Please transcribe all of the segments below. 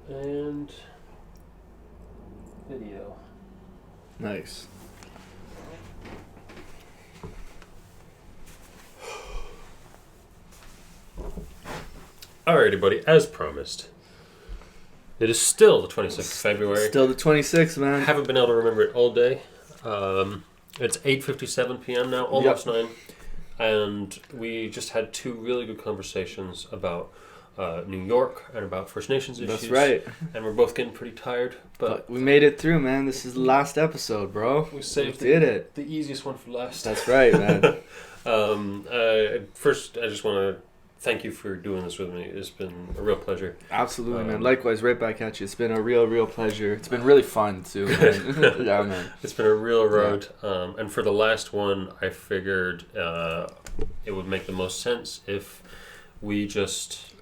And video. Nice. Alrighty, buddy. As promised, it is still the 26th of February. Still the 26th, man. I haven't been able to remember it all day. It's 8:57 p.m. now, almost 9. And we just had 2 really good conversations about New York and about First Nations issues. That's right. And we're both getting pretty tired. But we made it through, man. This is the last episode, bro. We saved did it. The easiest one for last. That's right, man. First, I just want to thank you for doing this with me. It's been a real pleasure. Absolutely, man. Likewise, right back at you. It's been a real pleasure. It's been really fun, too, man. Yeah, man. It's been a real road. Yeah. And for the last one, I figured it would make the most sense if we just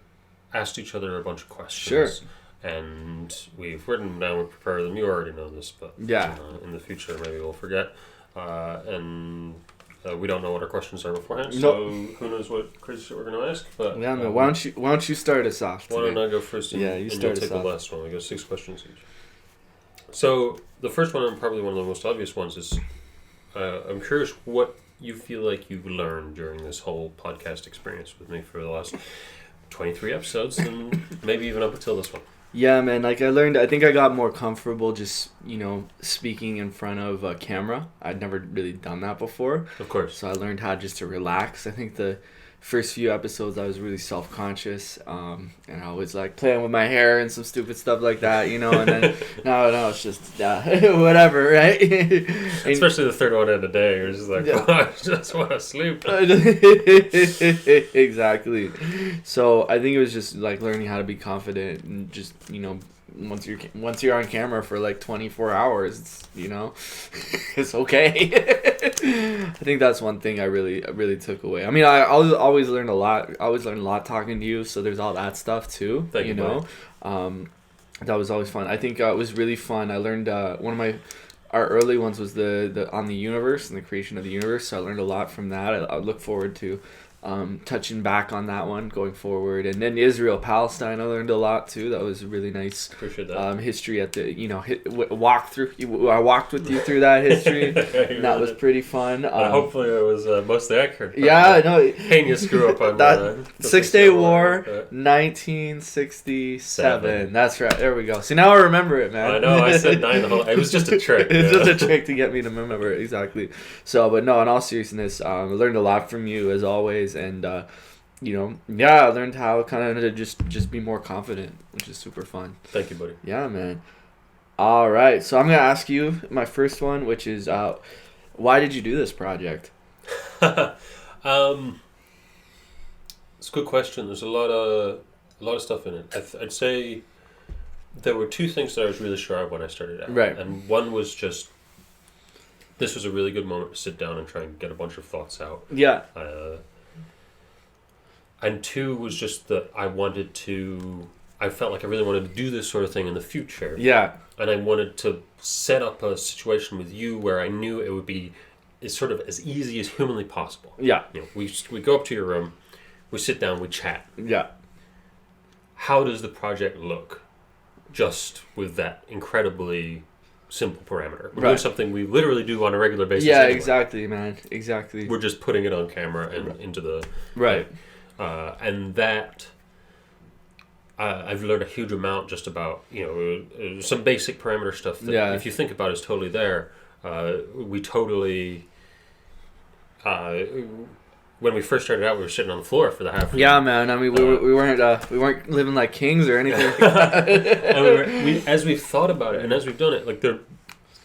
asked each other a bunch of questions. Sure. And we've written them down, we prepared them. You already know this, but yeah. In the future, maybe we'll forget. We don't know what our questions are beforehand, so who knows what crazy shit we're going to ask. But yeah, man. Why don't you start us off today? Why don't I go first? You start take the last one. We go 6 questions each. So the first one, and probably one of the most obvious ones, is I'm curious what you feel like you've learned during this whole podcast experience with me for the last 23 episodes, and maybe even up until this one. Yeah, man, like I think I got more comfortable just, speaking in front of a camera. I'd never really done that before. Of course. So I learned how just to relax. I think the first few episodes I was really self-conscious, and I was like playing with my hair and some stupid stuff like that, and then no, it's just whatever, right? Especially the third one in a day, you're just like, I just want to sleep. Exactly. So I think it was just like learning how to be confident and just, once you're on camera for like 24 hours, it's okay. I think that's one thing I really took away. I mean, I always learned a lot. I always learned a lot talking to you, so there's all that stuff too. Thank you. That was always fun. I think it was really fun. I learned one of our early ones was the on the universe and the creation of the universe. So I learned a lot from that. I look forward to touching back on that one going forward. And then Israel, Palestine, I learned a lot too. That was a really nice Appreciate that. History at the, walk through. I walked with you through that history. And that was pretty fun. Hopefully it was mostly accurate. Yeah, no. Heinous screw up on that. 6-Day War, 1967. That's right. There we go. See, now I remember it, man. I know. I said 9 the whole. It was just a trick. It's just a trick to get me to remember it. Exactly. So, but no, in all seriousness, I learned a lot from you as always. And I learned how kind of to just be more confident, which is super fun. Thank you, buddy. Yeah, man. All right, so I'm gonna ask you my first one, which is why did you do this project? It's a good question. There's a lot of stuff in it. I'd say there were 2 things that I was really sure of when I started out. Right. And one was just this was a really good moment to sit down and try and get a bunch of thoughts out. Yeah. And 2 was just that I felt like I really wanted to do this sort of thing in the future. Yeah. And I wanted to set up a situation with you where I knew it would be sort of as easy as humanly possible. Yeah. We go up to your room, we sit down, we chat. Yeah. How does the project look just with that incredibly simple parameter? We're doing something we literally do on a regular basis. Yeah, anyway. Exactly, man. Exactly. We're just putting it on camera and into the... Right. And that... I've learned a huge amount just about, some basic parameter stuff that if you think about is totally there. We totally... when we first started out, we were sitting on the floor for the half. Yeah, man. I mean, we weren't living like kings or anything like that. And as we've thought about it and as we've done it,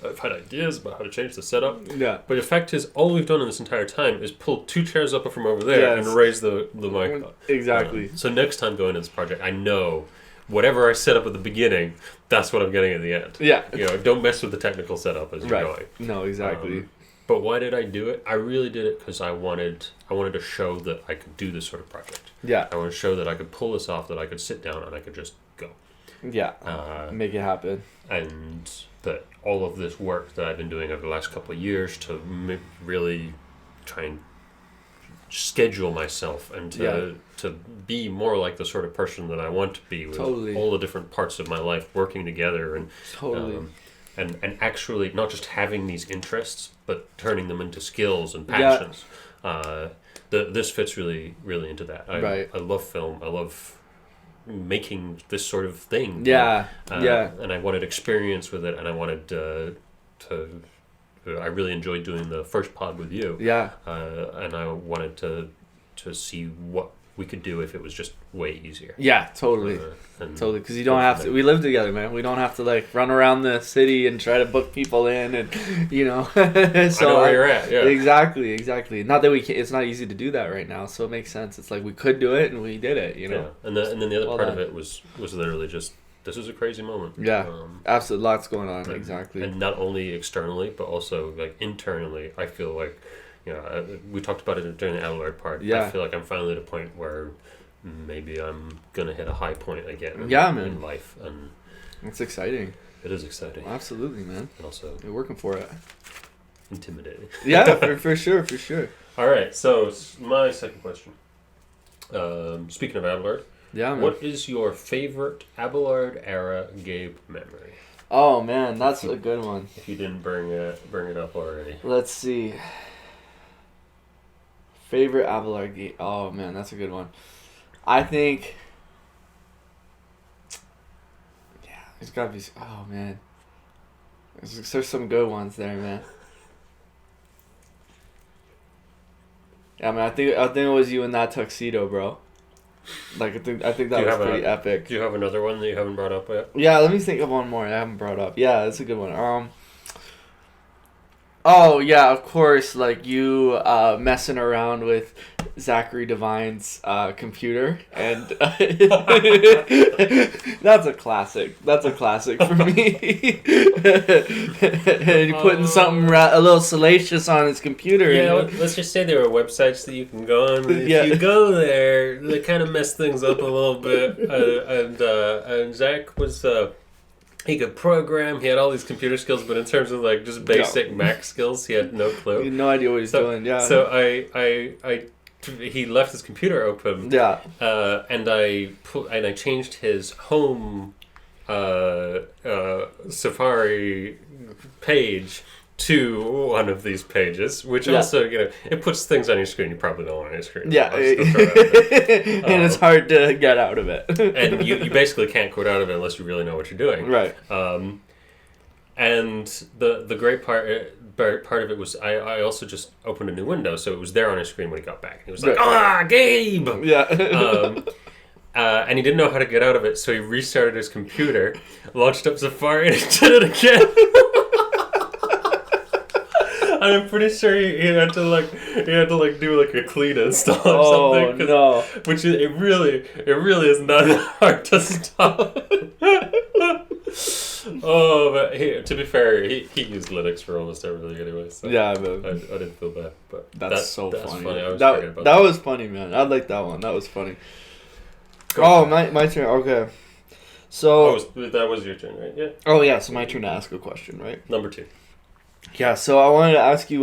I've had ideas about how to change the setup. Yeah. But the fact is, all we've done in this entire time is pull 2 chairs up from over there and raise the mic up. Exactly. So next time going into this project, I know whatever I set up at the beginning, that's what I'm getting at the end. Yeah. Don't mess with the technical setup as you're going. No, exactly. But why did I do it? I really did it because I wanted to show that I could do this sort of project. Yeah. I wanted to show that I could pull this off, that I could sit down and I could just go. Yeah. Make it happen. And that all of this work that I've been doing over the last couple of years to really try and schedule myself and to be more like the sort of person that I want to be, with all the different parts of my life working together, and and actually not just having these interests but turning them into skills and passions. This fits really into that. I love film. I love making this sort of thing. And I wanted experience with it, and I wanted I really enjoyed doing the first pod with you. And I wanted to see what we could do if it was just way easier. Totally, because you don't have to. We live together, man. We don't have to like run around the city and try to book people in, and so I know where you're at. Exactly. Not that we can. It's not easy to do that right now, so it makes sense. It's like we could do it, and we did it. And then the other part of it was literally just, this is a crazy moment. Absolutely, lots going on. Exactly. And not only externally, but also like internally. I feel like, we talked about it during the Abelard part. I feel like I'm finally at a point where maybe I'm gonna hit a high point again in life, and it's exciting. It is exciting. Absolutely, man. And also, you're working for it. Intimidating. for sure. All right, so my second question. Speaking of Abelard, what is your favorite Abelard era Gabe memory? Oh man, that's a good one. If you didn't bring it up already. Let's see. Favorite Abelard game. Oh man, that's a good one. I think. Yeah, there's gotta be. Oh man, there's some good ones there, man. Yeah, man. I think it was you in that tuxedo, bro. Like I think that was pretty epic. Do you have another one that you haven't brought up yet? Yeah, let me think of one more I haven't brought up. Yeah, that's a good one. Oh yeah, of course. Like you messing around with Zachary Devine's computer, and that's a classic. That's a classic for me. And you putting something a little salacious on his computer. Yeah, let's just say there are websites that you can go on. If you go there, they kind of mess things up a little bit. And Zach was. He could program. He had all these computer skills, but in terms of like just basic Mac skills, he had no clue. He had no idea what he's doing. Yeah. So he left his computer open. Yeah. And I changed his home Safari page to one of these pages, which also, it puts things on your screen you probably don't want on your screen. Yeah. And it's hard to get out of it. And you basically can't quit out of it unless you really know what you're doing. Right. And the great part of it was I also just opened a new window, so it was there on his screen when he got back. He was like, Gabe! Yeah. And he didn't know how to get out of it, so he restarted his computer, launched up Safari, and did it again. And I'm pretty sure he had to do like a clean install or something. No! Which it really is not hard to stop. But to be fair, he used Linux for almost everything anyway. So yeah, I didn't feel bad. But that's so funny. I was that was funny, man. I like that one. That was funny. My turn. Okay. So that was your turn, right? Yeah. Oh yeah. So my turn to ask a question, right? Number 2. Yeah, so I wanted to ask you,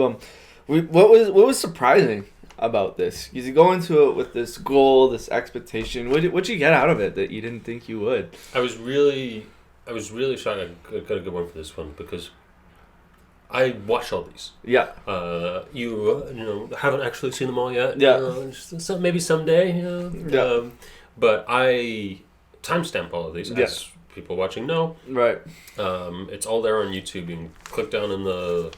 what was surprising about this? Because you go into it with this goal, this expectation. What'd you get out of it that you didn't think you would? I was really shocked. I got a good one for this one because I watch all these. Yeah. You haven't actually seen them all yet. Yeah. Maybe someday. Yeah. But I timestamp all of these. Yeah. As people watching know. Right. It's all there on YouTube. You can click down on the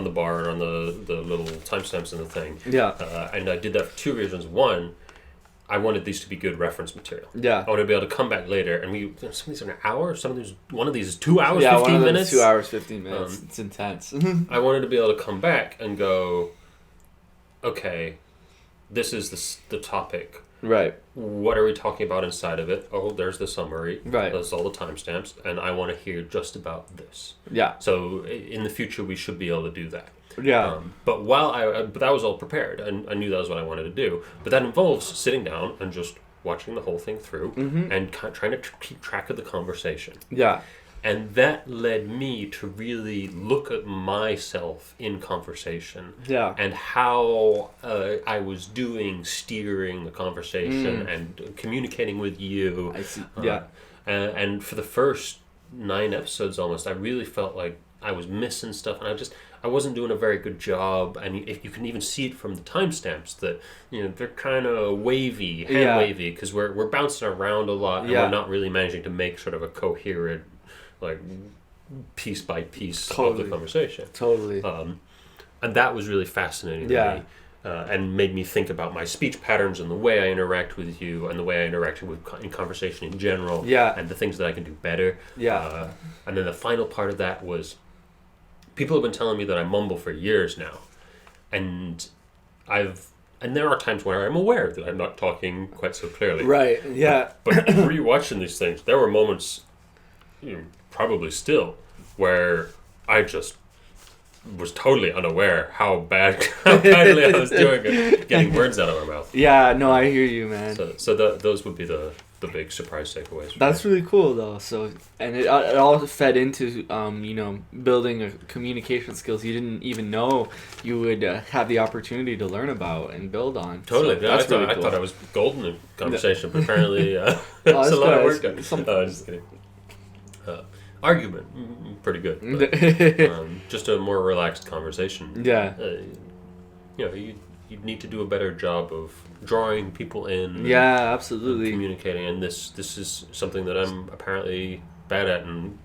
bar and on the little timestamps in the thing. Yeah. And I did that for 2 reasons. One, I wanted these to be good reference material. Yeah. I wanted to be able to come back later, and some of these are an hour. One of these is 2 hours, 15 minutes. Yeah, one of these 2 hours, 15 minutes. It's intense. I wanted to be able to come back and go, okay, this is the topic. Right. What are we talking about inside of it? Oh, there's the summary. Right. There's all the timestamps, and I want to hear just about this. Yeah. So in the future, we should be able to do that. Yeah. But but that was all prepared, and I knew that was what I wanted to do. But that involves sitting down and just watching the whole thing through and trying to keep track of the conversation. Yeah. And that led me to really look at myself in conversation. Yeah. And how I was steering the conversation and communicating with you. I see. Yeah. And for the first 9 episodes almost, I really felt like I was missing stuff, and I wasn't doing a very good job. And if you can even see it from the timestamps that they're kind of wavy, wavy, because we're bouncing around a lot, and we're not really managing to make sort of a coherent, like, piece by piece of the conversation. Totally. And that was really fascinating to me. And made me think about my speech patterns and the way I interact with you and the way I interact in conversation in general. Yeah. And the things that I can do better. Yeah. And then the final part of that was, people have been telling me that I mumble for years now. And there are times where I'm aware that I'm not talking quite so clearly. Right, yeah. But rewatching these things, there were moments, probably still, where I just was totally unaware how badly I was doing at getting words out of my mouth. Yeah, no, I hear you, man. So those would be the big surprise takeaways. That's really cool, though. So, and it all fed into building a communication skills you didn't even know you would have the opportunity to learn about and build on. Totally. So I thought I was golden in conversation, but apparently it's a lot of work. Just kidding. Argument, pretty good. But, just a more relaxed conversation. Yeah. You need to do a better job of drawing people in. Yeah, absolutely. And communicating, and this is something that I'm apparently bad at, and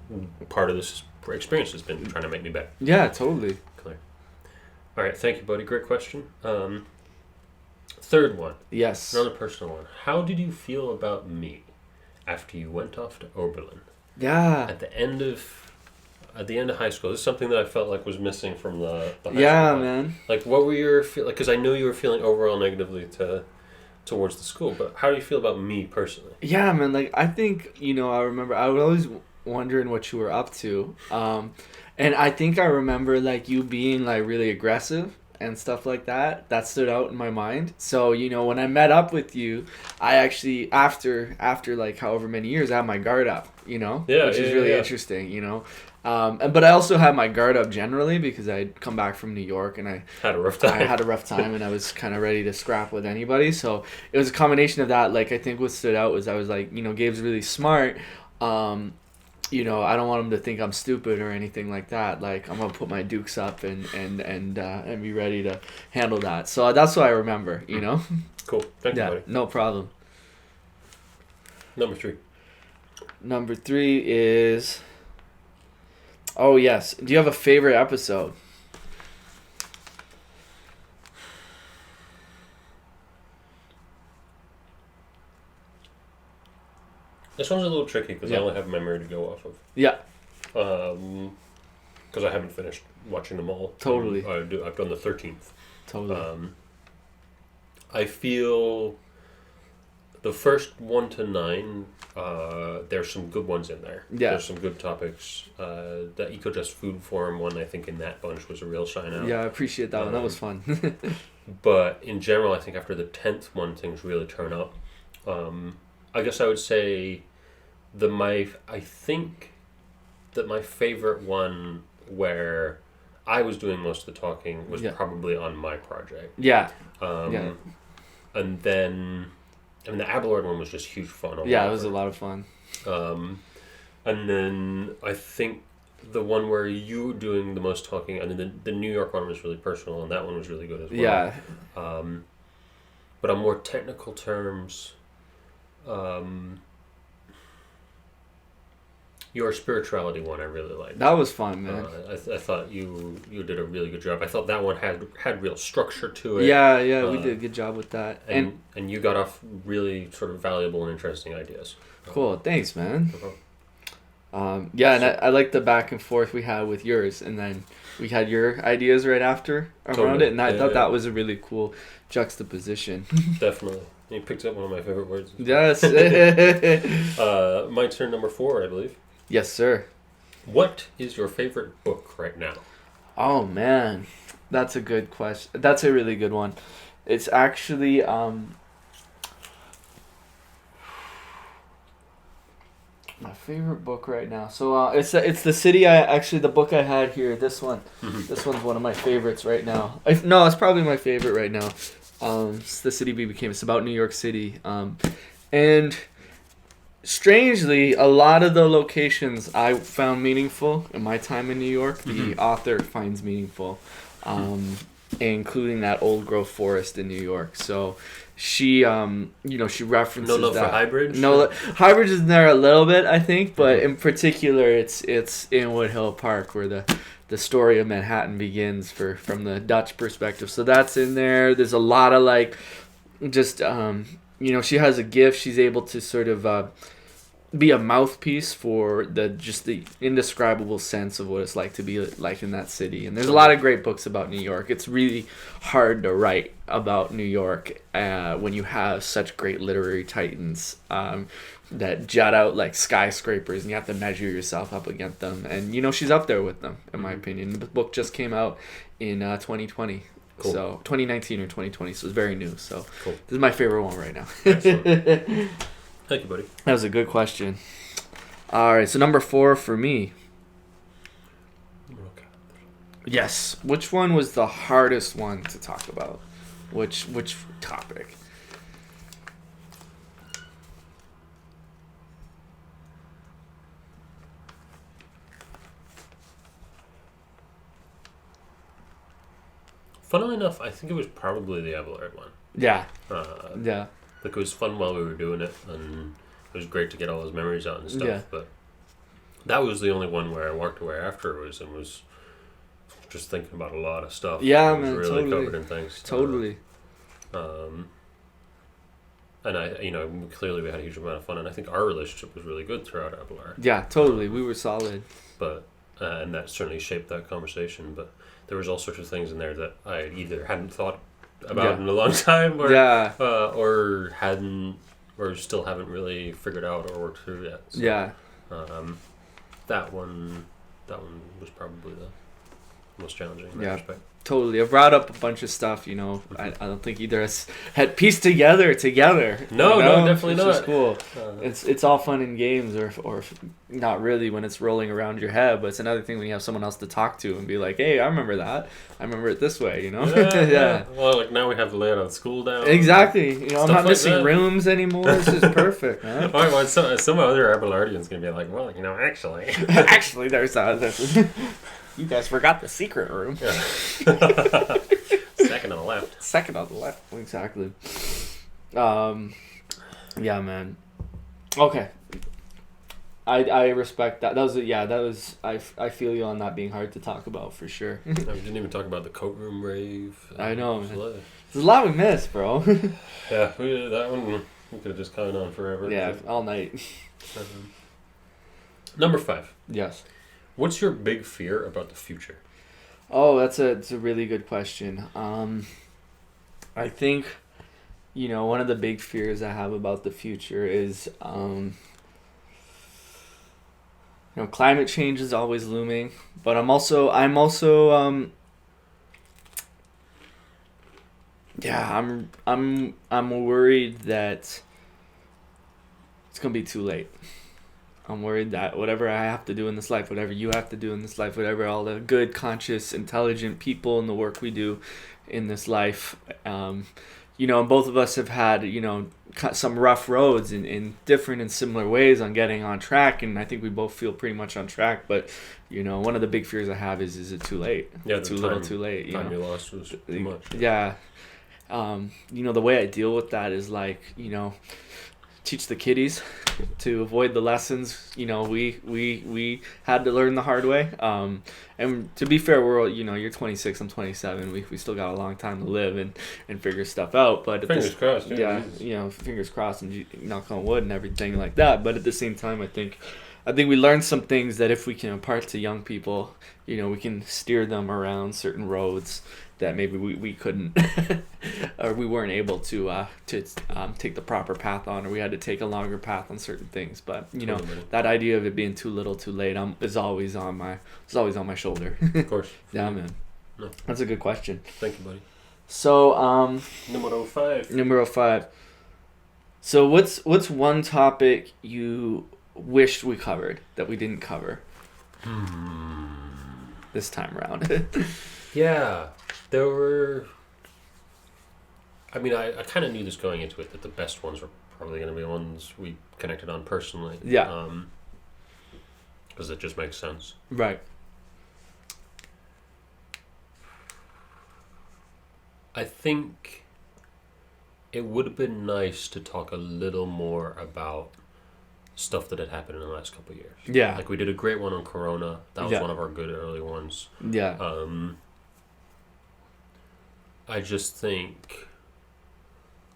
part of this experience has been trying to make me better. Yeah, totally. Clear. All right, thank you, buddy. Great question. Third one. Yes. Another personal one. How did you feel about me after you went off to Oberlin? Yeah. At the end of high school, this is something that I felt like was missing from the high school. Man. Like, what were your because I know you were feeling overall negatively towards the school, but how do you feel about me personally? Yeah, man. Like, I think I remember I was always wondering what you were up to, and I think I remember like you being like really aggressive and stuff like that. That stood out in my mind. So when I met up with you, I actually after like however many years, I had my guard up. Which is really interesting. But I also had my guard up generally because I'd come back from New York and I had a rough time. And I was kind of ready to scrap with anybody. So it was a combination of that. Like, I think what stood out was I was like, Gabe's really smart. I don't want him to think I'm stupid or anything like that. Like, I'm gonna put my dukes up and be ready to handle that. So that's what I remember. Cool. Thank you, buddy. No problem. Number 3 is. Oh, yes. Do you have a favorite episode? This one's a little tricky because I only have memory to go off of. Yeah. Because I haven't finished watching them all. Totally. I've done the 13th. Totally. I feel the first 1 to 9, there's some good ones in there. Yeah. There's some good topics. The Eco-Just Food Forum one, I think, in that bunch was a real shine out. Yeah, I appreciate that one. That was fun. But in general, I think after the 10th one, things really turn up. I guess I would say I think that my favorite one where I was doing most of the talking was probably on my project. Yeah. And then, the Abelard one was just huge fun. Yeah, it was a lot of fun. And then I think the one where you were doing the most talking, and then the New York one was really personal, and that one was really good as well. Yeah. But on more technical terms, your spirituality one I really liked. That was fun, man. I thought you did a really good job. I thought that one had real structure to it. Yeah, we did a good job with that. And you got off really sort of valuable and interesting ideas. Cool, thanks, man. And I like the back and forth we had with yours, and then we had your ideas right after around it, and I thought that was a really cool juxtaposition. Definitely. You picked up one of my favorite words. Yes. My turn, number 4, I believe. Yes, sir. What is your favorite book right now? Oh, man. That's a good question. That's a really good one. It's actually... My favorite book right now. So it's the city. The book I had here. This one. This one's one of my favorites right now. No, it's probably my favorite right now. It's The City We Became. It's about New York City. And strangely, a lot of the locations I found meaningful in my time in New York, the author finds meaningful, including that old growth forest in New York. So she, she references No Love that. for Highbridge? No, Highbridge is in there a little bit, I think, but in particular, it's in Woodhill Park where the story of Manhattan begins from the Dutch perspective. So that's in there. There's a lot of she has a gift. She's able to sort of be a mouthpiece for the indescribable sense of what it's like to be like in that city. And there's a lot of great books about New York. It's really hard to write about New York when you have such great literary titans that jut out like skyscrapers, and you have to measure yourself up against them. And she's up there with them, in my opinion. The book just came out in 2020. Cool. So 2019 or 2020, so it's very new. So cool. This is my favorite one right now. Excellent. Thank you, buddy. That was a good question. All right, so number 4 for me. Okay. Yes. Which one was the hardest one to talk about? Which topic? Funnily enough, I think it was probably the Abelard one. Yeah. Yeah. Like, it was fun while we were doing it, and it was great to get all those memories out and stuff. Yeah. But that was the only one where I walked away afterwards and was just thinking about a lot of stuff. Yeah, man, really totally. covered in things. Totally. And clearly we had a huge amount of fun, and I think our relationship was really good throughout Abelard. Yeah, totally. We were solid. But and that certainly shaped that conversation. But there was all sorts of things in there that I either hadn't thought about in a long time, or still haven't really figured out or worked through yet. So, that one was probably the most challenging in that respect. Totally. I brought up a bunch of stuff, I don't think either of us had pieced together. No, definitely not. It's cool. It's all fun in games or not really when it's rolling around your head, but it's another thing when you have someone else to talk to and be like, hey, I remember that. I remember it this way, Yeah. Well, like now we have the layout of school down. Exactly. I'm not missing rooms anymore. This is perfect, man. All right, well, some other Abelardians going to be like, well, actually. Actually, there's you guys forgot the secret room. Yeah. Second on the left. Exactly. Yeah, man. Okay. I respect that. That was I feel you on that being hard to talk about for sure. We didn't even talk about the coat room rave. I know, man. There's a lot we missed, bro. Yeah, that one we could have just gone on forever. Yeah, all night. Number 5. Yes. What's your big fear about the future? Oh, it's a really good question. I think, one of the big fears I have about the future is, climate change is always looming, but I'm also I'm worried that it's gonna be too late. I'm worried that whatever I have to do in this life, whatever you have to do in this life, whatever all the good, conscious, intelligent people and the work we do in this life, and both of us have had, some rough roads in different and similar ways on getting on track, and I think we both feel pretty much on track, but, one of the big fears I have is it too late? Yeah, too little, too late. Time you lost was too much. Yeah. The way I deal with that is teach the kiddies to avoid the lessons we had to learn the hard way, and to be fair, we're you're 26, I'm 27, we still got a long time to live and figure stuff out, but fingers crossed. Fingers crossed and knock on wood and everything like that, but at the same time I think we learned some things that if we can impart to young people, we can steer them around certain roads that maybe we couldn't or we weren't able to take the proper path on, or we had to take a longer path on certain things. But that idea of it being too little too late is always on my shoulder. Of course. Yeah, man. No. That's a good question. Thank you, buddy. So Numero 5. So what's one topic you wished we covered that we didn't cover this time around? Yeah, there were. I mean, I kind of knew this going into it, that the best ones were probably going to be the ones we connected on personally. Yeah. Because it just makes sense. Right. I think it would have been nice to talk a little more about stuff that had happened in the last couple of years. Yeah. Like, we did a great one on Corona. That was one of our good early ones. Yeah. I just think...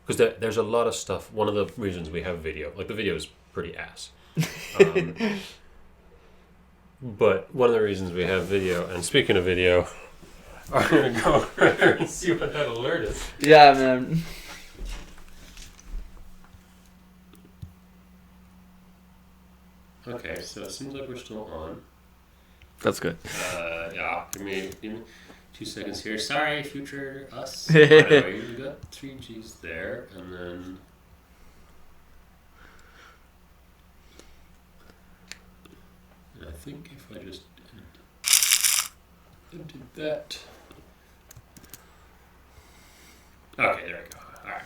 Because there's a lot of stuff. One of the reasons we have video, like, the video is pretty ass. But one of the reasons we have video, and speaking of video, I'm going to go over there and see what that alert is. Yeah, man. Okay, so it seems like we're still on. That's good. Yeah, give me 2 seconds here. Sorry, future us. Anyway, you got 3Gs there, and then... And I think if I just did that... Okay, there we go. Alright.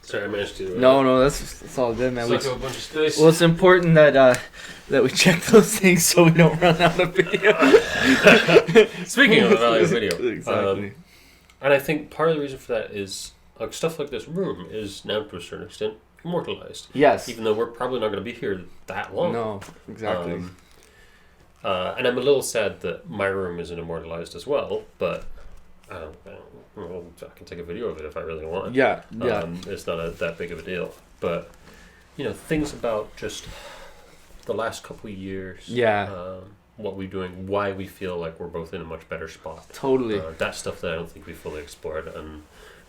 Sorry, I managed to... No, that's all good, man. Suck up a bunch of space. Well, it's important that we check those things so we don't run out of video. Speaking of the value of video. Exactly. And I think part of the reason for that is like stuff like this room is now to a certain extent immortalized. Yes. Even though we're probably not going to be here that long. No, exactly. And I'm a little sad that my room isn't immortalized as well, but I can take a video of it if I really want. Yeah. It's not that big of a deal. But, things about just the last couple of years. Yeah. What we're doing, why we feel like we're both in a much better spot. Totally. That's stuff that I don't think we fully explored, and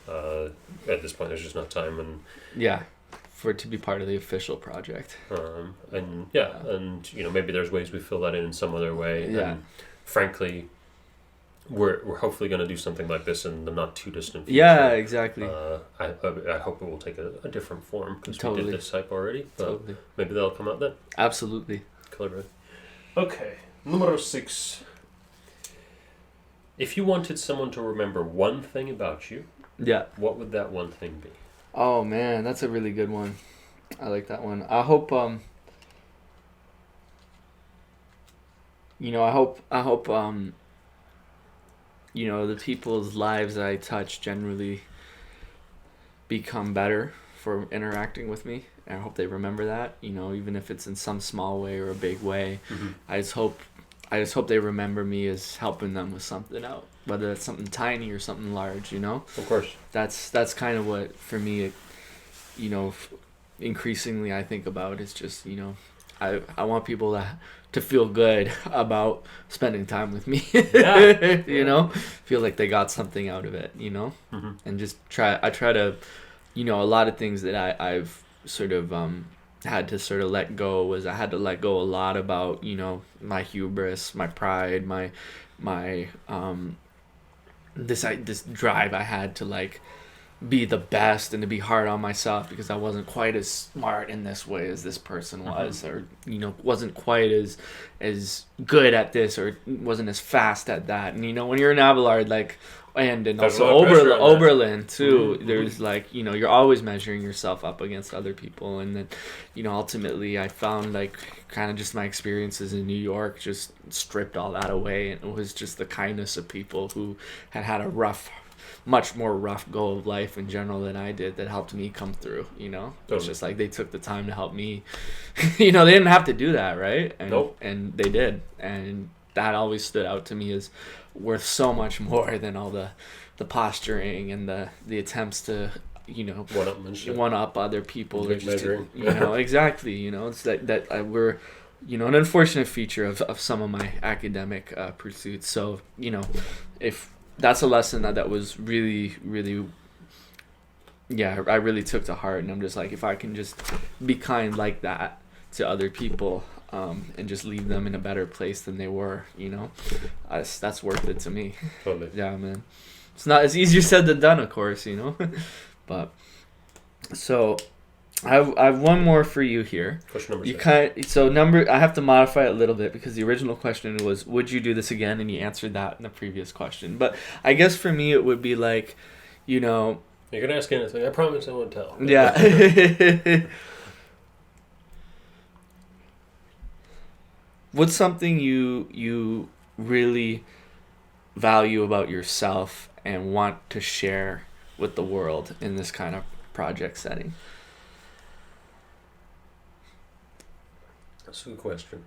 at this point there's just not time. And yeah, for it to be part of the official project. And maybe there's ways we fill that in some other way. Yeah. And frankly, we're hopefully going to do something like this in the not too distant future. Yeah, exactly. I hope it will take a different form, because Totally. we did this type already. But Totally. maybe that'll come out then. Absolutely. Clever. Okay, numero 6. If you wanted someone to remember one thing about you, Yeah. what would that one thing be? Oh man, that's a really good one. I like that one. I hope the people's lives I touch generally become better for interacting with me. And I hope they remember that, even if it's in some small way or a big way. Mm-hmm. I just hope they remember me as helping them with something out, whether it's something tiny or something large, Of course. That's kind of what, for me, increasingly I think about is just, I want people to feel good about spending time with me. Yeah. Feel like they got something out of it, Mm-hmm. and just try to, a lot of things that I've sort of had to sort of let go was I had to let go a lot about, my hubris, my pride, my this drive I had to like be the best and to be hard on myself because I wasn't quite as smart in this way as this person was, or wasn't quite as good at this, or wasn't as fast at that. And when you're in Abelard, like, and There's also a lot of pressure on that. Oberlin too, Mm-hmm. there's like, you're always measuring yourself up against other people. And then ultimately I found like kind of just my experiences in New York just stripped all that away, and it was just the kindness of people who had a much more rough go of life in general than I did that helped me come through. Totally. It's just like they took the time to help me. They didn't have to do that, right? And, Nope. And they did, and that always stood out to me as worth so much more than all the posturing and the attempts to one up other people, or just to, exactly. It's that we're an unfortunate feature of some of my academic pursuits. So if that's a lesson that was really, really, I really took to heart. And I'm just like, if I can just be kind like that to other people, and just leave them in a better place than they were, that's worth it to me. Totally. Yeah, man. It's not as easier said than done, of course, but so I have one more for you here. Question number 6. I have to modify it a little bit because the original question was, would you do this again? And you answered that in the previous question. But I guess for me it would be like, You can ask anything. I promise I won't tell. Yeah. What's something you really value about yourself and want to share with the world in this kind of project setting? That's a good question.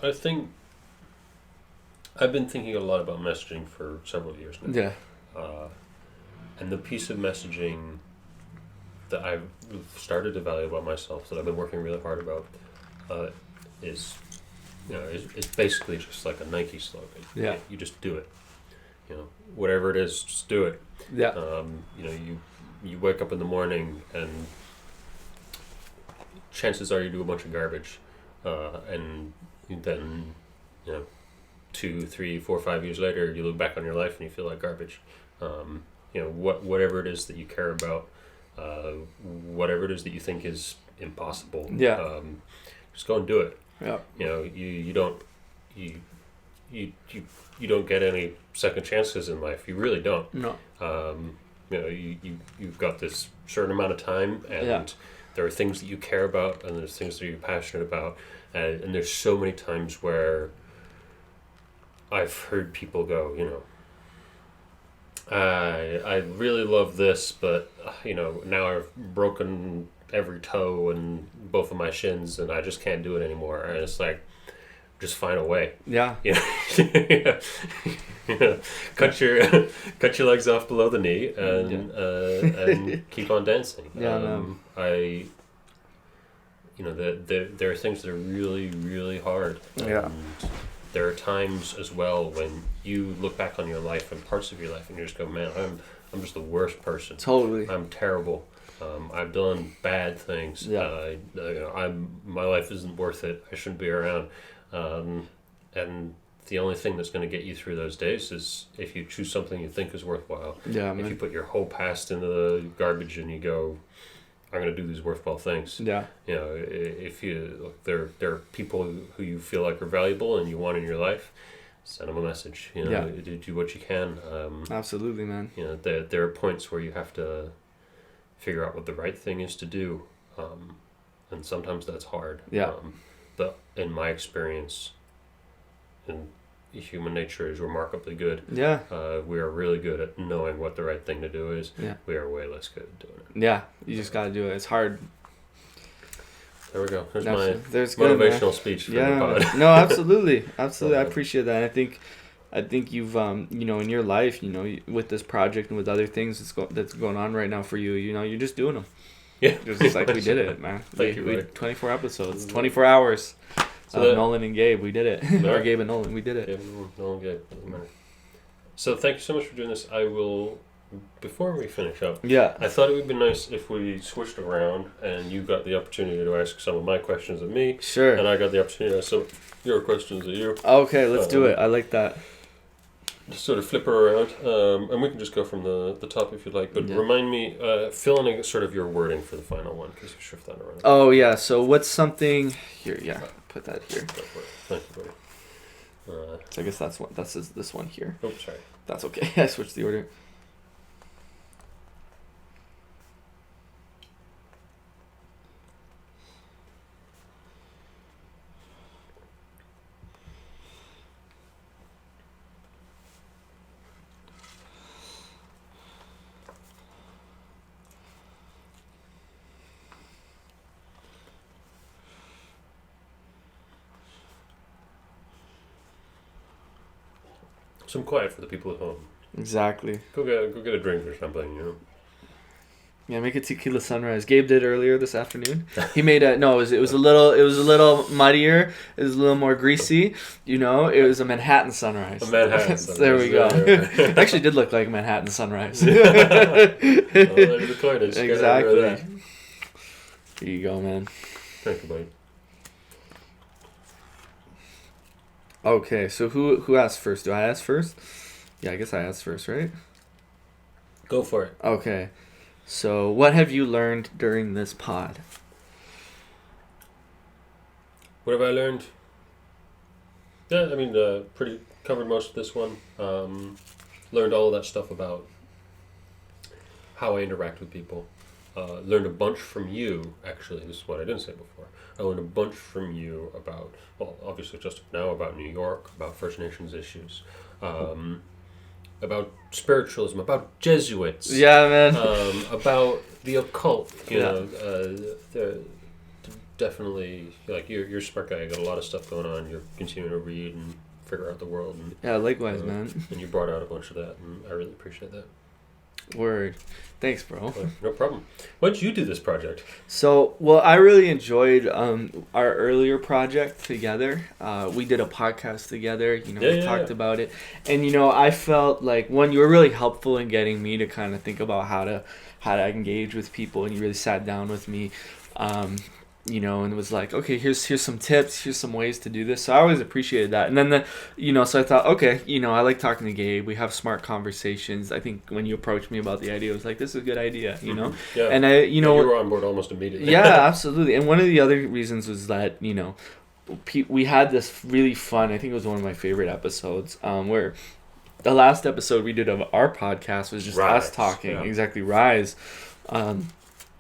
I think I've been thinking a lot about messaging for several years now. Yeah. And the piece of messaging that I've started to value about myself, that I've been working really hard about, is it's basically just like a Nike slogan. Yeah. You just do it. Whatever it is, just do it. Yeah. You wake up in the morning and chances are you do a bunch of garbage, and then 2, 3, 4, 5 years later you look back on your life and you feel like garbage. Whatever it is that you care about, whatever it is that you think is impossible. Yeah. Just go and do it. Yeah. You don't get any second chances in life. You really don't. No. You've got this certain amount of time, and there are things that you care about, and there's things that you're passionate about, and there's so many times where I've heard people go, I really love this, but now I've broken every toe and both of my shins, and I just can't do it anymore. And it's like, just find a way. Yeah. Cut your legs off below the knee and keep on dancing. Yeah. There are things that are really, really hard. Yeah. There are times as well when you look back on your life and parts of your life and you just go, man, I'm just the worst person. Totally. I'm terrible. I've done bad things. Yeah. My life isn't worth it. I shouldn't be around. And the only thing that's going to get you through those days is if you choose something you think is worthwhile. Yeah, if man. you put your whole past into the garbage and you go, I'm going to do these worthwhile things. Yeah. If there are people who you feel like are valuable and you want in your life, send them a message. Do what you can. Absolutely, man. There are points where you have to figure out what the right thing is to do, and sometimes that's hard. Yeah. But in my experience, and human nature is remarkably good. Yeah. We are really good at knowing what the right thing to do is. Yeah. We are way less good at doing it. Yeah. You just got to do it. It's hard. There we go. There's There's my motivational speech for the pod. No, absolutely. Absolutely. I appreciate that. I think you've, in your life, with this project and with other things that's going on right now for you, you're just doing them. Yeah. Just like we did it, man. Thank you, we buddy. 24 episodes, 24 hours. Nolan and Gabe, we did it. Yeah. Or Gabe and Nolan, we did it. Gabe and Nolan, Gabe. Doesn't matter. So thank you so much for doing this. I will, before we finish up, I thought it would be nice if we switched around and you got the opportunity to ask some of my questions of me. Sure. And I got the opportunity to ask some of your questions of you. Okay, let's do it. I like that. Just sort of flip her around, and we can just go from the top if you'd like. But remind me, fill in sort of your wording for the final one, because you shift that around. Oh, yeah. So what's something... Here, yeah. Put that here. Thank you, buddy. So I guess that's this one here. Oh, sorry. That's okay. I switched the order. Some quiet for the people at home. Exactly. Go get a drink or something, Yeah, make a tequila sunrise. Gabe did earlier this afternoon. He made it was a little muddier. It was a little more greasy. It was a Manhattan sunrise. A Manhattan sunrise. There we go. It actually did look like Manhattan sunrise. There's the coinage. Exactly. Here you go, man. Thank you, buddy. Okay, so who asked first? Do I ask first? Yeah, I guess I asked first, right? Go for it. Okay. So, what have you learned during this pod? What have I learned? Yeah, I mean, pretty covered most of this one. Learned all of that stuff about how I interact with people. Learned a bunch from you, actually. This is what I didn't say before. I learned a bunch from you about, well, obviously just now about New York, about First Nations issues, about spiritualism, about Jesuits. Yeah, man. About the occult. You Yeah. know, definitely, like, you're a smart guy. You got a lot of stuff going on. You're continuing to read and figure out the world. And, Yeah, likewise, man. And you brought out a bunch of that, and I really appreciate that. Word. Thanks, bro. No problem. Why did you do this project? So, well, I really enjoyed our earlier project together. We did a podcast together. You know, we talked about it, and you know, I felt like one, you were really helpful in getting me to kind of think about how to engage with people, and you really sat down with me. You know, and was like, okay, here's some tips, here's some ways to do this. So I always appreciated that. And then so I thought, okay, you know, I like talking to Gabe. We have smart conversations. I think when you approached me about the idea, I was like, this is a good idea, you know? Yeah. And you were on board almost immediately. Yeah, absolutely. And one of the other reasons was that, you know, we had this really fun, I think it was one of my favorite episodes, where the last episode we did of our podcast was just us talking. Yeah. Exactly, Rise.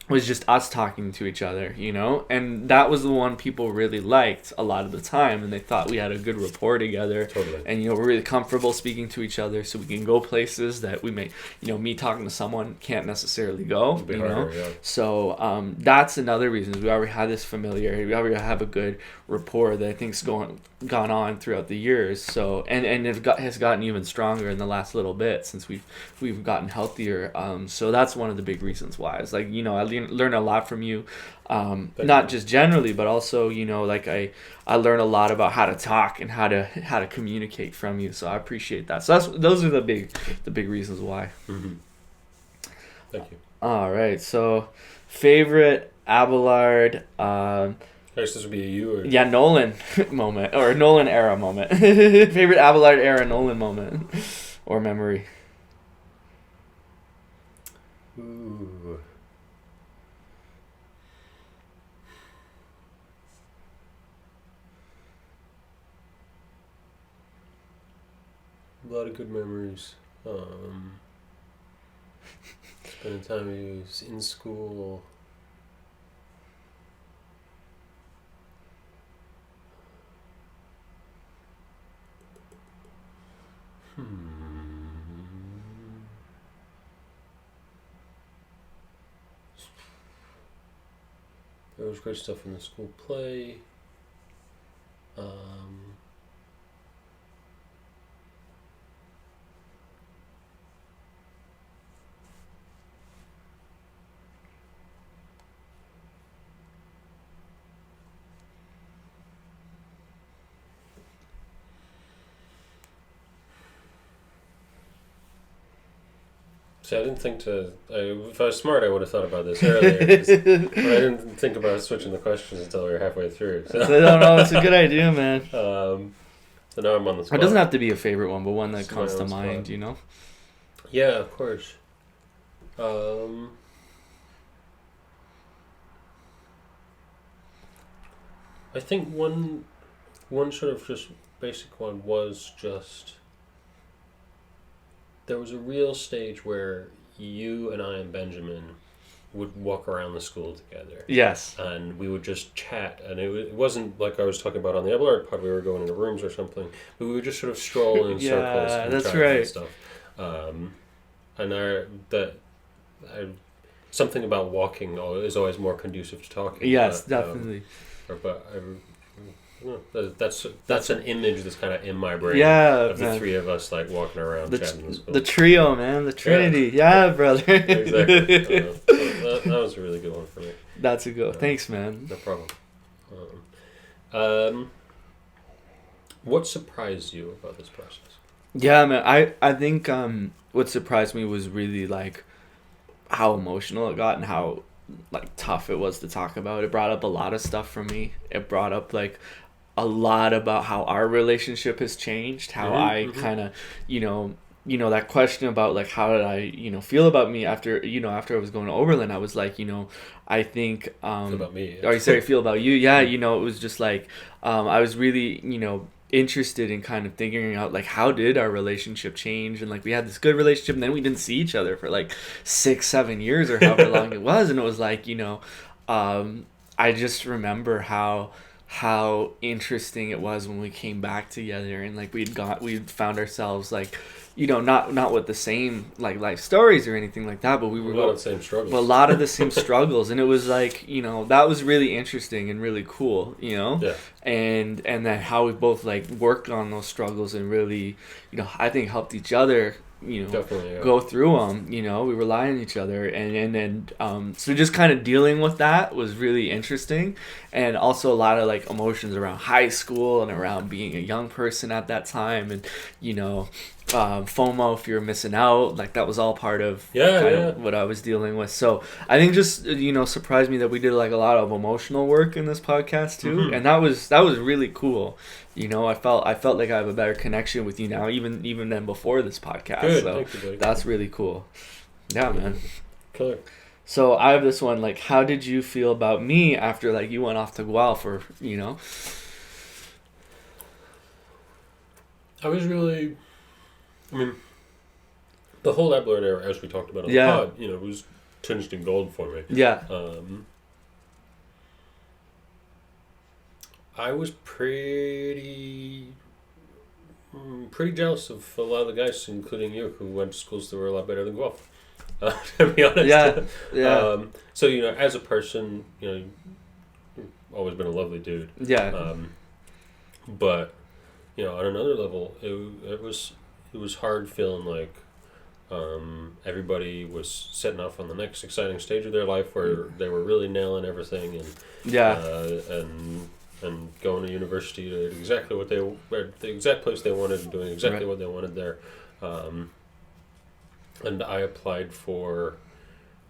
Was just us talking to each other, you know? And that was the one people really liked a lot of the time, and they thought we had a good rapport together. Totally. And, you know, we're really comfortable speaking to each other, so we can go places that we may, you know, me talking to someone can't necessarily go, you know? Yeah. So that's another reason. We already had this familiarity. We already have a good rapport that I think's gone on throughout the years. So, and it has gotten even stronger in the last little bit since we've gotten healthier. So that's one of the big reasons why. It's like, you know, I learn a lot from you, not just generally, but also, you know, like I learn a lot about how to talk and how to communicate from you. So I appreciate that. So those are the big reasons why. Mm-hmm. Thank you. All right. So favorite Abelard. I guess this would be a you or... Yeah, Nolan moment or Nolan era moment. Favorite Abelard era Nolan moment or memory. Ooh. A lot of good memories. Spending time with you in school. There was great stuff in the school play. See, I didn't think to... if I was smart, I would have thought about this earlier. But I didn't think about switching the questions until we were halfway through. So. I don't know. It's a good idea, man. So now I'm on the spot. It doesn't have to be a favorite one, but one that comes to mind, you know? Yeah, of course. I think one sort of just basic one was just... There was a real stage where you and I and Benjamin would walk around the school together. Yes. And we would just chat. And it wasn't like I was talking about on the Abelard pod, we were going into rooms or something. But we would just sort of stroll in circles and that's chat right. and stuff. Something about walking is always more conducive to talking. Yes, definitely. That's an image that's kind of in my brain. Yeah, of the three of us like walking around chatting in school. The trio, man, the Trinity. Yeah, brother. Exactly. That was a really good one for me. That's a good one. Thanks, man. No problem. What surprised you about this process? Yeah, man. I think what surprised me was really like how emotional it got and how like tough it was to talk about. It brought up a lot of stuff for me. It brought up like a lot about how our relationship has changed, how I kind of, that question about like how did I, feel about me after I was going to Oberlin. I was like, I think feel about me. Or sorry, feel about you. Yeah, it was just like I was really, interested in kind of figuring out like how did our relationship change, and like we had this good relationship and then we didn't see each other for like 6-7 years or however long it was, and it was like I just remember how interesting it was when we came back together, and like we'd found ourselves like not with the same like life stories or anything like that, but we were a lot of the same struggles. But a lot of the same struggles, and it was like that was really interesting and really cool, Yeah. And then how we both like worked on those struggles and really I think helped each other Definitely, yeah. go through them. We rely on each other, and then so just kind of dealing with that was really interesting, and also a lot of like emotions around high school and around being a young person at that time, and FOMO, fear of missing out, like that was all part of of what I was dealing with. So I think just surprised me that we did like a lot of emotional work in this podcast too, and that was really cool. I felt like I have a better connection with you now, even than before this podcast. Good, so thank you, buddy. that's really cool. Yeah, man. Killer. So I have this one, like, how did you feel about me after like you went off to Guelph, or I was really, the whole Abelard era, as we talked about on the pod, was tinged in gold for me. Yeah. I was pretty jealous of a lot of the guys, including you, who went to schools that were a lot better than Guelph. To be honest. Yeah. So as a person, you've always been a lovely dude. Yeah. But on another level, it was hard feeling like everybody was setting off on the next exciting stage of their life where they were really nailing everything, and going to university to exactly the exact place they wanted and doing exactly what they wanted there. And I applied for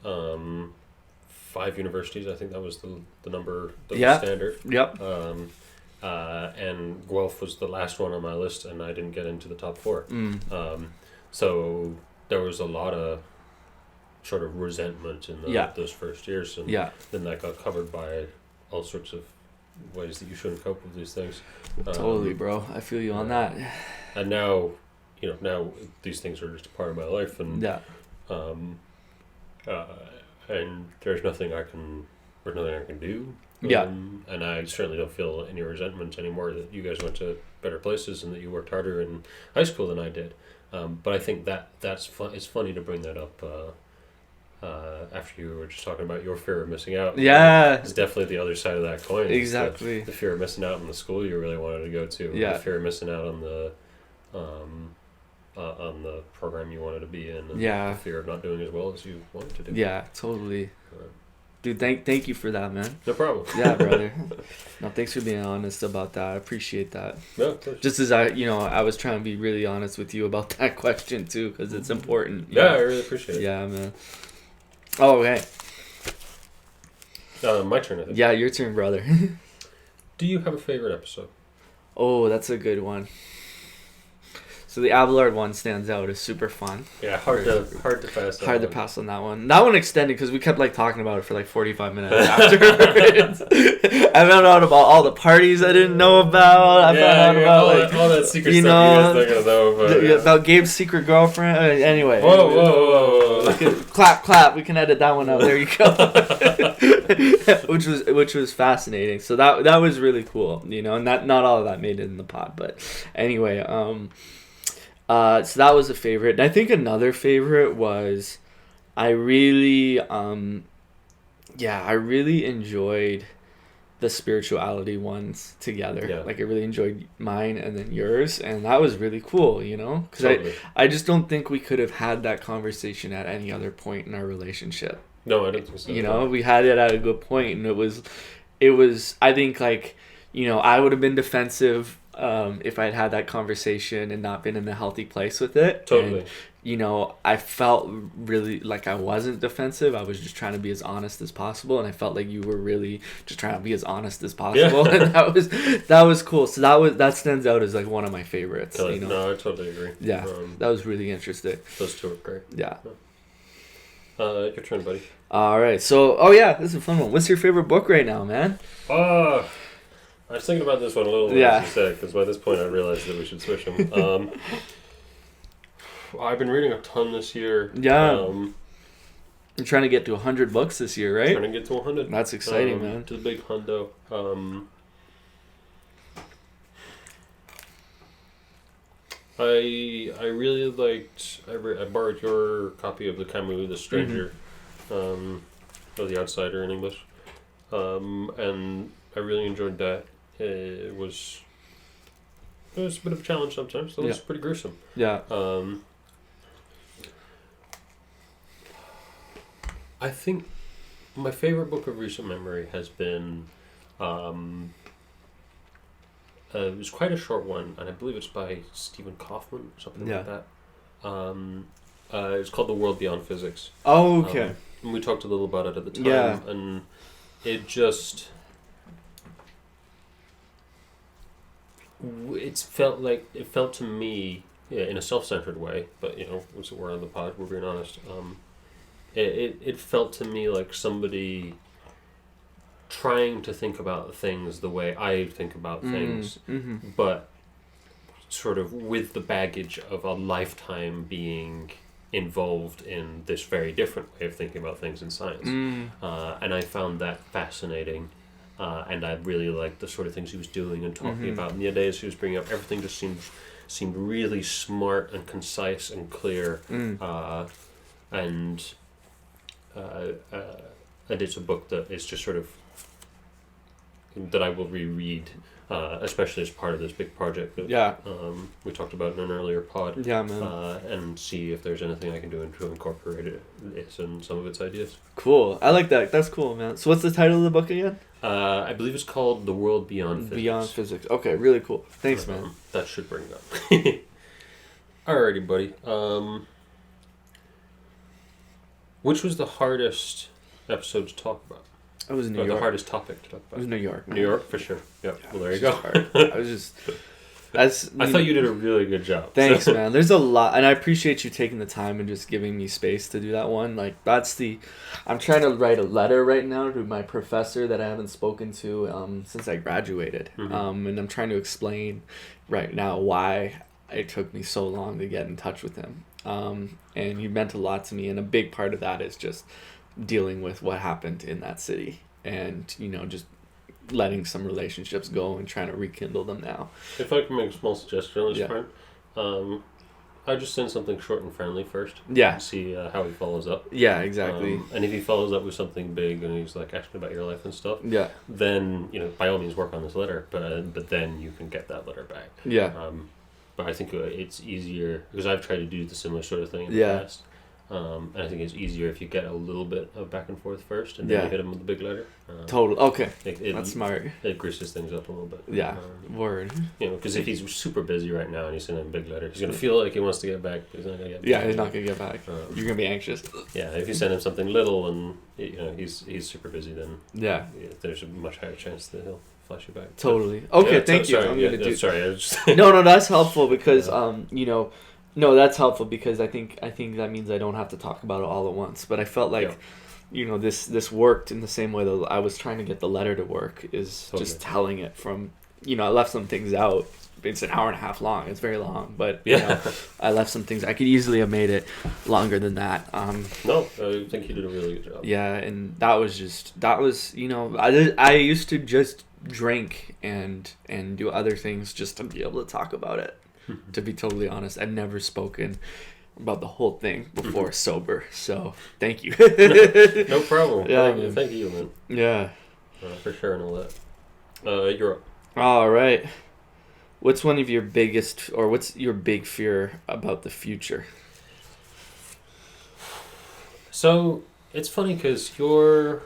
5 universities. I think that was the number, the standard. Yep. And Guelph was the last one on my list, and I didn't get into the top 4. So there was a lot of sort of resentment in those first years, and then that got covered by all sorts of ways that you shouldn't cope with these things. Totally, bro. I feel you on that. And now, now these things are just a part of my life, and and there's nothing I can do. And I certainly don't feel any resentment anymore that you guys went to better places and that you worked harder in high school than I did. But I think that's fun. It's funny to bring that up after you were just talking about your fear of missing out. Yeah. It's definitely the other side of that coin. Exactly. The fear of missing out on the school you really wanted to go to. Yeah. The fear of missing out on the program you wanted to be in. And the fear of not doing as well as you wanted to do. Yeah, totally. Dude, thank you for that, man. No problem. Yeah, brother. No, thanks for being honest about that. I appreciate that. Yeah, of course. Just as I was trying to be really honest with you about that question too, because it's important. Yeah, I really appreciate it. Yeah, man. Oh, okay. My turn, I think. Yeah, your turn, brother. Do you have a favorite episode? Oh, that's a good one. So the Abelard one stands out. It's super fun. Yeah, hard to pass. Hard to pass on that one. That one extended because we kept like talking about it for like 45 minutes afterwards. I found out about all the parties I didn't know about. I found out about all that secret stuff you guys not gonna know about Gabe's secret girlfriend. Anyway. Whoa. Clap. We can edit that one out. There you go. which was fascinating. So that was really cool. And not all of that made it in the pod, but anyway. So that was a favorite. And I think another favorite was I really enjoyed the spirituality ones together. Yeah. Like I really enjoyed mine and then yours, and that was really cool, Because Totally. I just don't think we could have had that conversation at any other point in our relationship. No, I don't think so. We had it at a good point, and it was I think like, I would have been defensive if I'd had that conversation and not been in a healthy place with it. Totally. And, you know, I felt really like I wasn't defensive. I was just trying to be as honest as possible, and I felt like you were really just trying to be as honest as possible. Yeah. And that was cool. So that stands out as like one of my favorites. You know? No, I totally agree. Yeah, that was really interesting. Those two are great. Yeah. Your turn, buddy. All right. So, oh yeah, this is a fun one. What's your favorite book right now, man? I was thinking about this one a little bit, as you said, because by this point I realized that we should switch them. I've been reading a ton this year. Yeah. You're trying to get to 100 books this year, right? Trying to get to 100. That's exciting, man. To the big hundo. I really liked. I borrowed your copy of the Camus, The Stranger, or The Outsider in English, and I really enjoyed that. It was a bit of a challenge sometimes. It was pretty gruesome. Yeah. I think my favorite book of recent memory has been. It was quite a short one, and I believe it's by Stephen Kaufman or something like that. It's called The World Beyond Physics. Oh, okay. And we talked a little about it at the time, and it just... It felt to me, in a self-centered way, but, you know, we're on the pod, we're being honest, it felt to me like somebody trying to think about things the way I think about things, but sort of with the baggage of a lifetime being involved in this very different way of thinking about things in science. And I found that fascinating, and I really liked the sort of things he was doing and talking about. And the ideas he was bringing up, everything just seemed really smart and concise and clear. And it's a book that is just sort of that I will reread, especially as part of this big project that we talked about in an earlier pod. Yeah, man. And see if there's anything I can do to incorporate it and some of its ideas. Cool. I like that. That's cool, man. So what's the title of the book again? I believe it's called The World Beyond Physics. Beyond Physics. Okay, really cool. Thanks, man. That should bring it up. Alrighty, buddy. Which was the hardest episode to talk about? It was New York. The hardest topic to talk about. It was New York. Man. New York, for sure. Yep. Well, there you go. I was just... I thought you did a really good job. Thanks, man. There's a lot, and I appreciate you taking the time and just giving me space to do that one. Like, I'm trying to write a letter right now to my professor that I haven't spoken to since I graduated. And I'm trying to explain right now why it took me so long to get in touch with him. And he meant a lot to me, and a big part of that is just dealing with what happened in that city and, you know, just letting some relationships go and trying to rekindle them now. If I can make a small suggestion on this part, I just send something short and friendly first. Yeah. And see how he follows up. Yeah, exactly. And if he follows up with something big and he's like asking about your life and stuff, then, you know, by all means work on this letter, but then you can get that letter back. Yeah. But I think it's easier because I've tried to do the similar sort of thing in the past. And I think it's easier if you get a little bit of back and forth first, and then you hit him with the big letter. Totally. Okay. That's smart. It greases things up a little bit. Yeah. Word. You know, because if he's super busy right now and he's sending a big letter, he's gonna feel like he wants to get back, but he's not gonna get back. Yeah, he's not gonna get back. You're gonna be anxious. Yeah. If you send him something little and you know he's super busy, then there's a much higher chance that he'll flash you back. Totally. Okay. Thank you. I'm gonna do. Sorry. I was just No, that's helpful because you know. No, that's helpful because I think that means I don't have to talk about it all at once. But I felt like, you know, this worked in the same way that I was trying to get the letter to work is just telling it from, you know, I left some things out. It's an hour and a half long. It's very long, but you know, I left some things. I could easily have made it longer than that. No, I think you did a really good job. Yeah, and that was you know, I used to just drink and do other things just to be able to talk about it. To be totally honest, I've never spoken about the whole thing before sober. So thank you. No problem. Yeah, thank you, man. Yeah. For sharing all that. You're up. All right. What's your big fear about the future? So it's funny because you're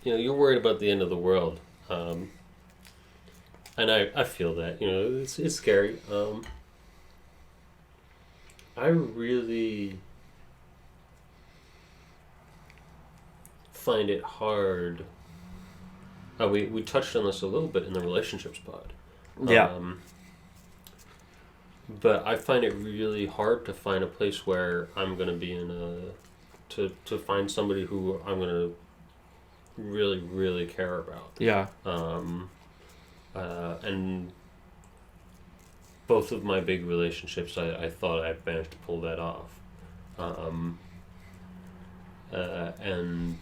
worried about the end of the world. And I feel that, it's scary. I really find it hard. We touched on this a little bit in the relationships pod. Yeah. But I find it really hard to find a place where I'm going to be to find somebody who I'm going to really, really care about. Yeah. And both of my big relationships, I thought I managed to pull that off. And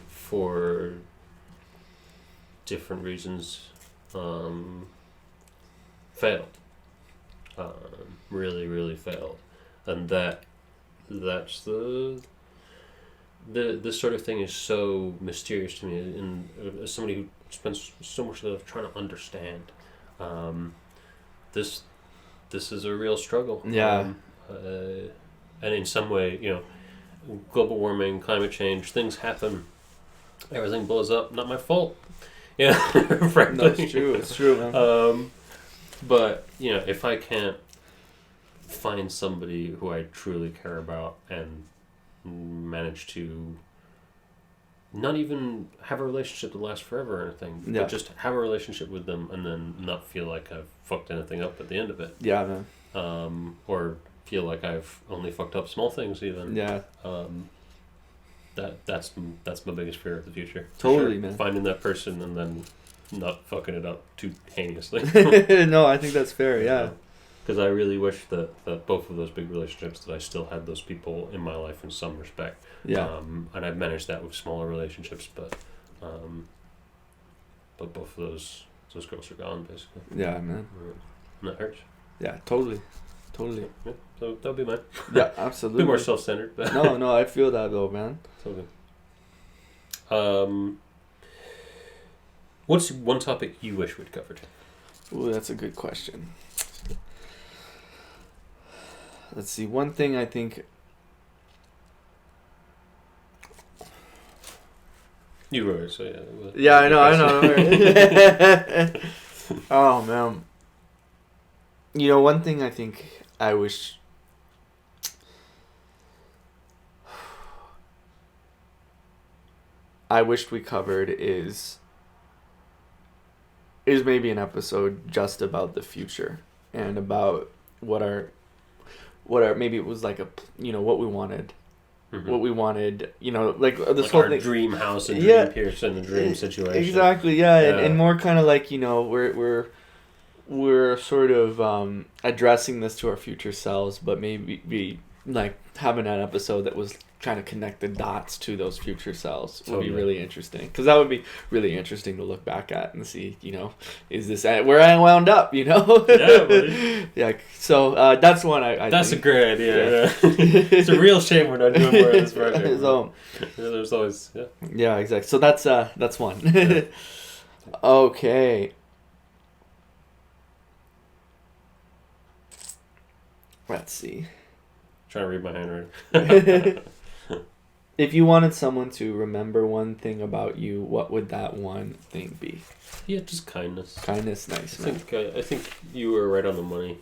for different reasons, failed. Really, really failed. And that's this sort of thing is so mysterious to me, and as somebody who spends so much of their life trying to understand, this is a real struggle. Yeah. And in some way, global warming, climate change, things happen, everything blows up. Not my fault. Yeah, frankly. No, it's true. It's true, man. But if I can't find somebody who I truly care about and manage to not even have a relationship that lasts forever or anything, Yeah. but just have a relationship with them and then not feel like I've fucked anything up at the end of it. Yeah, man. Or feel like I've only fucked up small things even. Yeah. That's my biggest fear of the future. Totally, man. Finding that person and then not fucking it up too heinously. No, I think that's fair. Yeah. Because I really wish that both of those big relationships, that I still had those people in my life in some respect. Yeah. And I've managed that with smaller relationships, but both of those girls are gone, basically. Yeah, man. And that hurts. Yeah, totally. Yeah, so that'll be mine. Yeah, A absolutely. bit more self-centered, but No, I feel that though, man. totally. What's one topic you wish we'd covered? Ooh, that's a good question. Let's see. One thing I think. You were, so yeah. Yeah, I know. Oh man. One thing I think I wish. I wished we covered is maybe an episode just about the future and about what our maybe it was like what we wanted. Mm-hmm. What we wanted, like this like whole our thing. dream house and Yeah. dream Pierce and the dream situation. Exactly, yeah. And more kind of like we're sort of addressing this to our future selves, but maybe be like having an episode that was trying to connect the dots to those future selves would be really interesting, because that would be really interesting to look back at and see, is this where I wound up, Yeah, buddy. Yeah, so that's one I That's think. a great idea. Yeah. It's a real shame we're not doing more of this project. So, there's always yeah, exactly. So that's one. Okay. Let's see. Trying to read my handwriting. If you wanted someone to remember one thing about you, what would that one thing be? Yeah, just kindness. Kindness, nice. I think you were right on the money.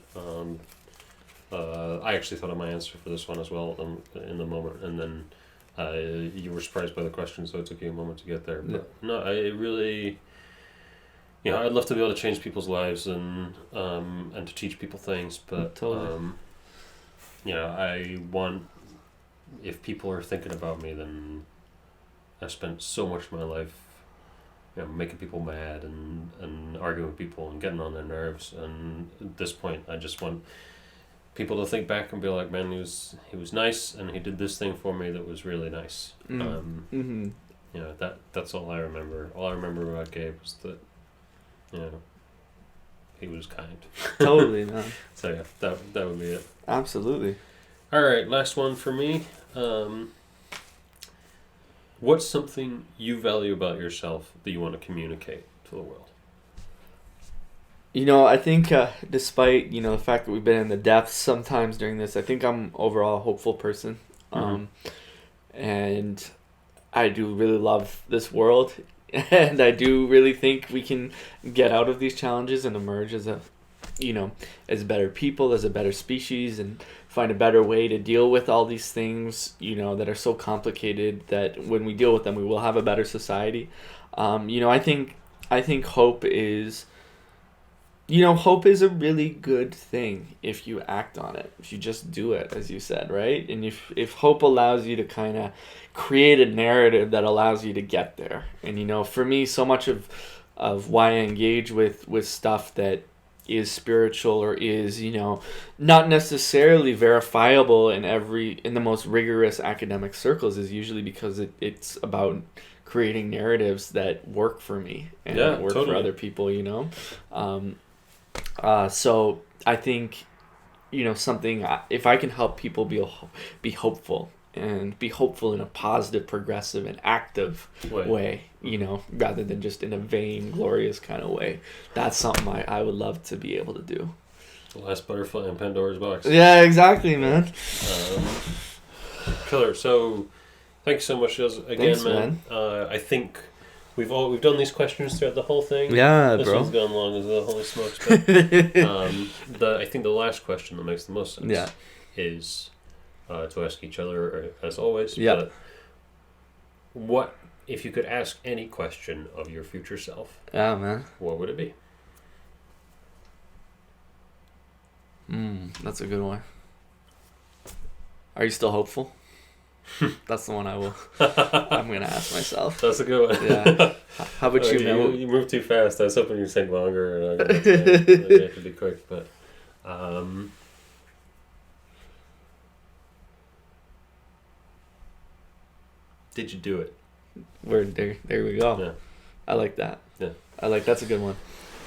I actually thought of my answer for this one as well in the moment, and then you were surprised by the question, so it took you a moment to get there. But no, I really, I'd love to be able to change people's lives and to teach people things, but Totally. I want, if people are thinking about me, then I spent so much of my life making people mad and arguing with people and getting on their nerves, and at this point I just want people to think back and be like, man, he was nice and he did this thing for me that was really nice. Mm-hmm. That's all I remember. All I remember about Gabe was that he was kind. Totally, man. So yeah, that would be it. Absolutely. All right, last one for me. What's something you value about yourself that you want to communicate to the world? I think despite, the fact that we've been in the depths sometimes during this, I think I'm overall a hopeful person. And I do really love this world, and I do really think we can get out of these challenges and emerge as a, as better people, as a better species, and find a better way to deal with all these things, that are so complicated, that when we deal with them, we will have a better society. I think hope is, hope is a really good thing if you act on it, if you just do it, as you said, right? And if hope allows you to kind of create a narrative that allows you to get there. And, for me, so much of why I engage with stuff that is spiritual or is, not necessarily verifiable in the most rigorous academic circles is usually because it's about creating narratives that work for me and work for other people, so I think, something, if I can help people be hopeful and be hopeful in a positive, progressive, and active way, rather than just in a vain, glorious kind of way, that's something I would love to be able to do. The last butterfly in Pandora's box. Yeah, exactly, man. Killer. So, thanks so much again, Thanks, man. I think we've done these questions throughout the whole thing. Yeah, this bro. One's gone long as the holy smokes. But I think the last question that makes the most sense is to ask each other, as always. Yeah. But what if you could ask any question of your future self? Yeah, man. What would it be? That's a good one. Are you still hopeful? That's the one I'm gonna ask myself. That's a good one. Yeah. How about you, man? You moved too fast. I was hoping you'd take longer, and maybe I could be quick. But did you do it? There we go. Yeah. I like that. Yeah. That's a good one.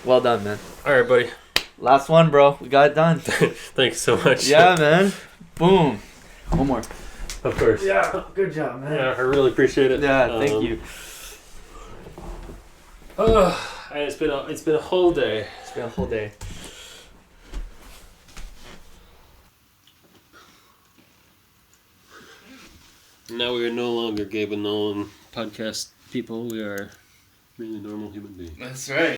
Well done, man. All right, buddy. Last one, bro. We got it done. Thanks so much. Yeah, man. Boom. One more. Of course. Yeah. Good job, man. Yeah, I really appreciate it. Yeah. Thank you. It's been a whole day. It's been a whole day. Now we are no longer Gabe and Nolan podcast people. We are really normal human beings. That's right.